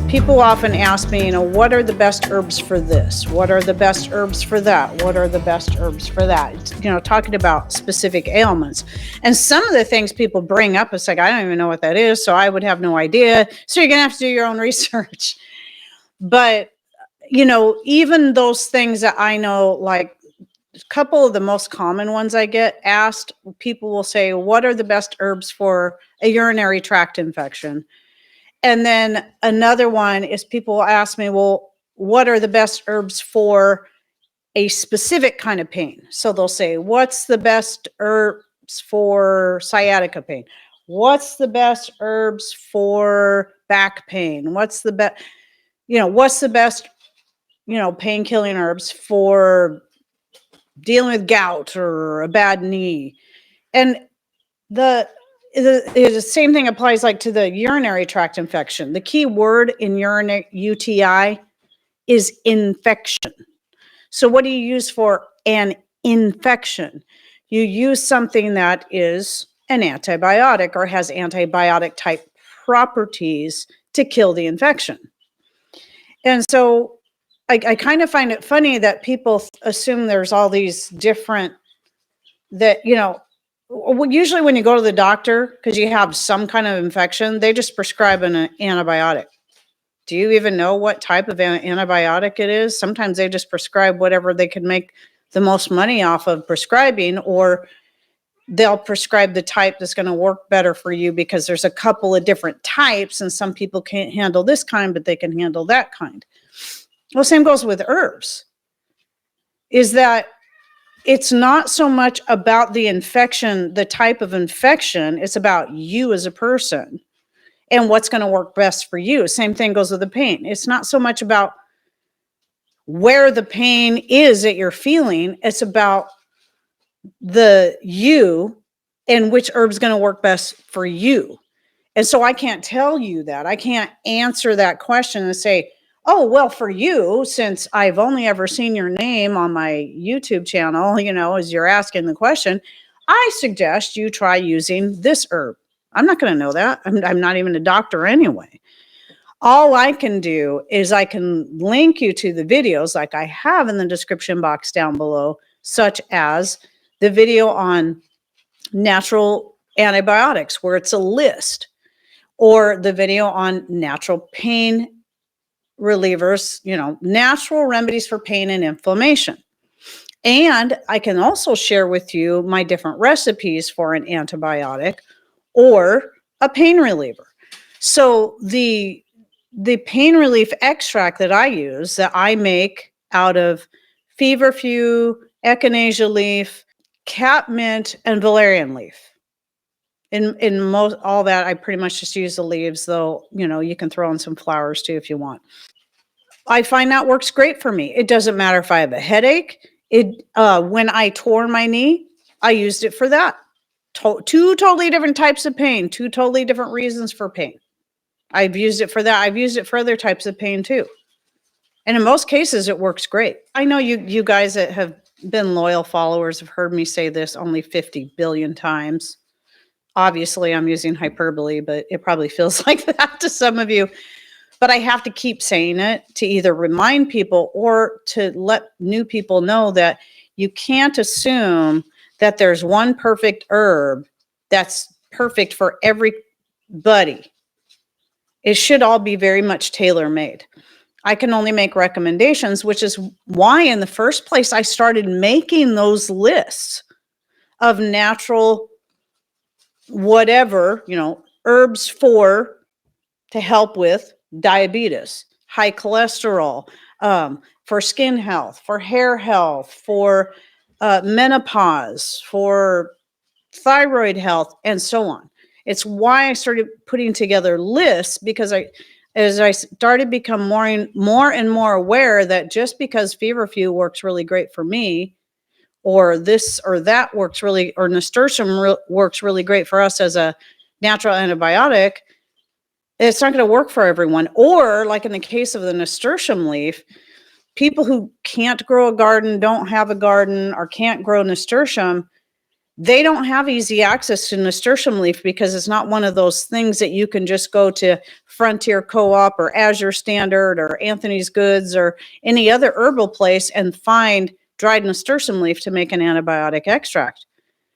People often ask me, what are the best herbs for this? What are the best herbs for that? What are the best herbs for that? Talking about specific ailments. And some of the things people bring up, it's like, I don't even know what that is, so I would have no idea. So you're going to have to do your own research. But, even those things that I know, like a couple of the most common ones I get asked, people will say, what are the best herbs for a urinary tract infection? And then another one is people will ask me, well, what are the best herbs for a specific kind of pain? So they'll say, what's the best herbs for sciatica pain? What's the best herbs for back pain? What's the best, pain killing herbs for dealing with gout or a bad knee? And the same thing applies like to the urinary tract infection. The key word in urinary UTI is infection. So what do you use for an infection? You use something that is an antibiotic or has antibiotic type properties to kill the infection. And so I kind of find it funny that people assume there's all these different usually when you go to the doctor, because you have some kind of infection, they just prescribe an antibiotic. Do you even know what type of antibiotic it is? Sometimes they just prescribe whatever they can make the most money off of prescribing, or they'll prescribe the type that's going to work better for you because there's a couple of different types and some people can't handle this kind, but they can handle that kind. Well, same goes with herbs, is that it's not so much about the infection, the type of infection, it's about you as a person and what's going to work best for you. Same thing goes with the pain. It's not so much about where the pain is that you're feeling, it's about the you and which herb's going to work best for you. And so I can't tell you that. I can't answer that question and say, oh, well, for you, since I've only ever seen your name on my YouTube channel, as you're asking the question, I suggest you try using this herb. I'm not going to know that. I'm not even a doctor anyway. All I can do is I can link you to the videos like I have in the description box down below, such as the video on natural antibiotics, where it's a list, or the video on natural pain relievers, natural remedies for pain and inflammation. And I can also share with you my different recipes for an antibiotic or a pain reliever. So the pain relief extract that I use, that I make out of feverfew, echinacea leaf, catmint, and valerian leaf. In most all that, I pretty much just use the leaves, though, you can throw in some flowers too if you want. I find that works great for me. It doesn't matter if I have a headache. When I tore my knee, I used it for that. Two totally different types of pain, two totally different reasons for pain. I've used it for that. I've used it for other types of pain too. And in most cases, it works great. I know you guys that have been loyal followers have heard me say this only 50 billion times. Obviously, I'm using hyperbole, but it probably feels like that to some of you. But I have to keep saying it to either remind people or to let new people know that you can't assume that there's one perfect herb that's perfect for everybody. It should all be very much tailor-made. I can only make recommendations, which is why in the first place I started making those lists of natural whatever, herbs to help with diabetes, high cholesterol, for skin health, for hair health, for menopause, for thyroid health, and so on. It's why I started putting together lists, because as I started to become more and more aware that just because feverfew works really great for me, or this or that works really, or nasturtium works really great for us as a natural antibiotic, it's not going to work for everyone. Or like in the case of the nasturtium leaf, people who can't grow a garden, don't have a garden, or can't grow nasturtium, They don't have easy access to nasturtium leaf because it's not one of those things that you can just go to Frontier Co-op or Azure Standard or Anthony's Goods or any other herbal place and find dried nasturtium leaf to make an antibiotic extract.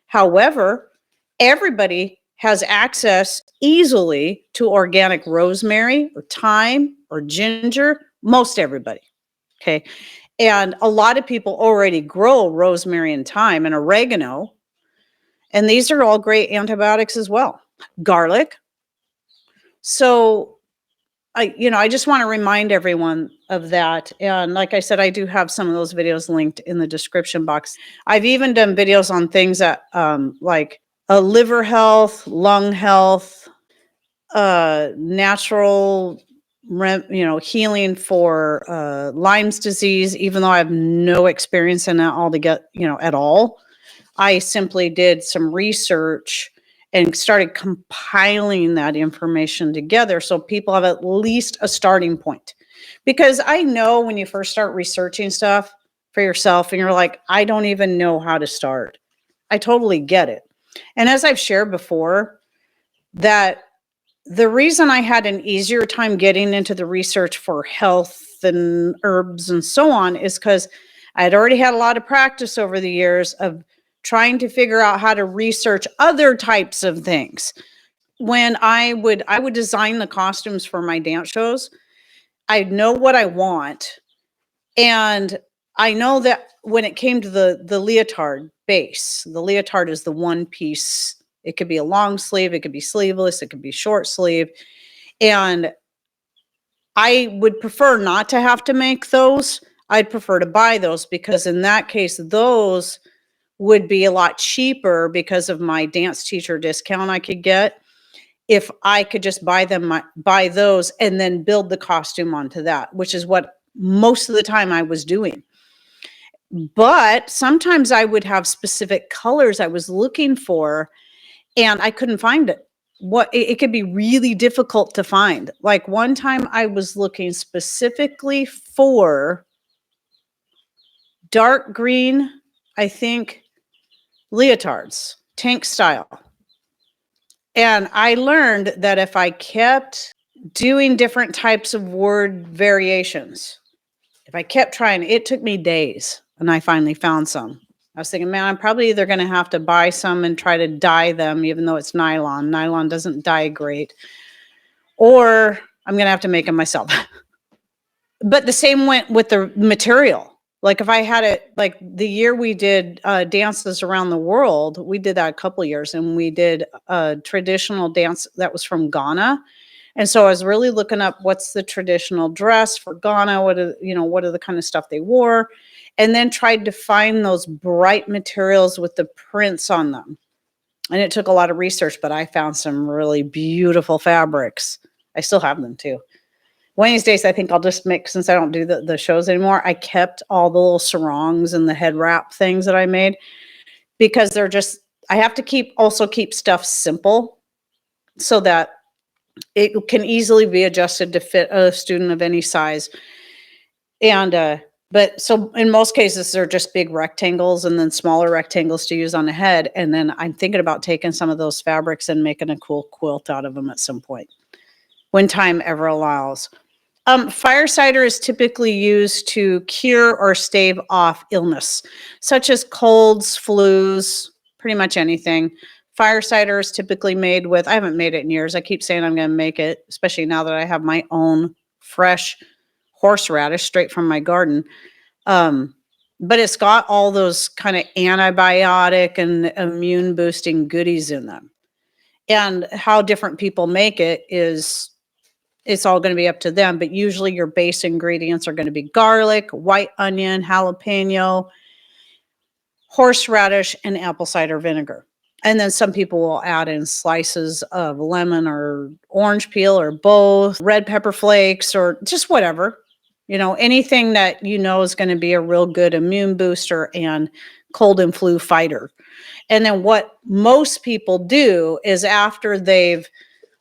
However, everybody has access easily to organic rosemary or thyme or ginger, most everybody. Okay. And a lot of people already grow rosemary and thyme and oregano. And these are all great antibiotics as well. Garlic. So I just want to remind everyone of that. And like I said, I do have some of those videos linked in the description box. I've even done videos on things that like liver health, lung health, natural healing for Lyme's disease, even though I have no experience in that at all. I simply did some research and started compiling that information together so people have at least a starting point. Because I know when you first start researching stuff for yourself and you're like, I don't even know how to start. I totally get it. And as I've shared before, that the reason I had an easier time getting into the research for health and herbs and so on is because I had already had a lot of practice over the years of trying to figure out how to research other types of things. When I would design the costumes for my dance shows, I know what I want. And I know that when it came to the leotard base, the leotard is the one piece. It could be a long sleeve, it could be sleeveless, it could be short sleeve. And I would prefer not to have to make those. I'd prefer to buy those because in that case, those would be a lot cheaper because of my dance teacher discount I could get if I could just buy those and then build the costume onto that, which is what most of the time I was doing. But sometimes I would have specific colors I was looking for and I couldn't find it. It could be really difficult to find. Like one time I was looking specifically for dark green, I think, leotards, tank style. And I learned that if I kept doing different types of word variations, if I kept trying, it took me days and I finally found some. I was thinking, man, I'm probably either going to have to buy some and try to dye them, even though it's nylon. Nylon doesn't dye great. Or I'm going to have to make them myself. But the same went with the material. Like if I had it, like the year we did dances around the world, we did that a couple of years and we did a traditional dance that was from Ghana. And so I was really looking up what's the traditional dress for Ghana, what are the kind of stuff they wore, and then tried to find those bright materials with the prints on them. And it took a lot of research, but I found some really beautiful fabrics. I still have them too. One of these days, I think I'll just make, since I don't do the shows anymore, I kept all the little sarongs and the head wrap things that I made because they're just, I have to keep stuff simple so that it can easily be adjusted to fit a student of any size. And, but so in most cases, they're just big rectangles and then smaller rectangles to use on the head. And then I'm thinking about taking some of those fabrics and making a cool quilt out of them at some point when time ever allows. Fire cider is typically used to cure or stave off illness, such as colds, flus, pretty much anything. Fire cider is typically made with, I haven't made it in years. I keep saying I'm going to make it, especially now that I have my own fresh horseradish straight from my garden. But it's got all those kind of antibiotic and immune boosting goodies in them. And how different people make it is, it's all going to be up to them, but usually your base ingredients are going to be garlic, white onion, jalapeno, horseradish, and apple cider vinegar. And then some people will add in slices of lemon or orange peel or both, red pepper flakes, or just whatever. Anything that is going to be a real good immune booster and cold and flu fighter. And then what most people do is after they've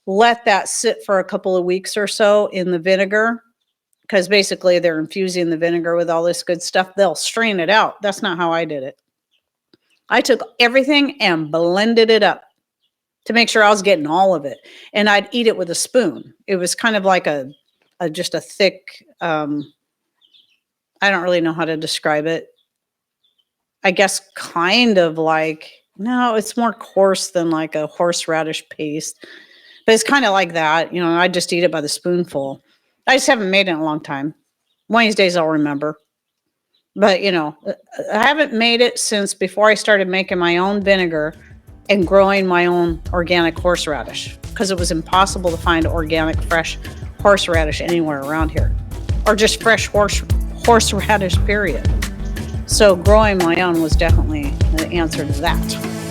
let that sit for a couple of weeks or so in the vinegar, because basically they're infusing the vinegar with all this good stuff. They'll strain it out. That's not how I did it. I took everything and blended it up to make sure I was getting all of it. And I'd eat it with a spoon. It was kind of like just a thick, I don't really know how to describe it. I guess kind of like, no, it's more coarse than like a horseradish paste, but it's kind of like that. I just eat it by the spoonful. I just haven't made it in a long time. One of these days I'll remember. But, I haven't made it since before I started making my own vinegar and growing my own organic horseradish, because it was impossible to find organic, fresh horseradish anywhere around here, or just fresh horseradish, period. So growing my own was definitely the answer to that.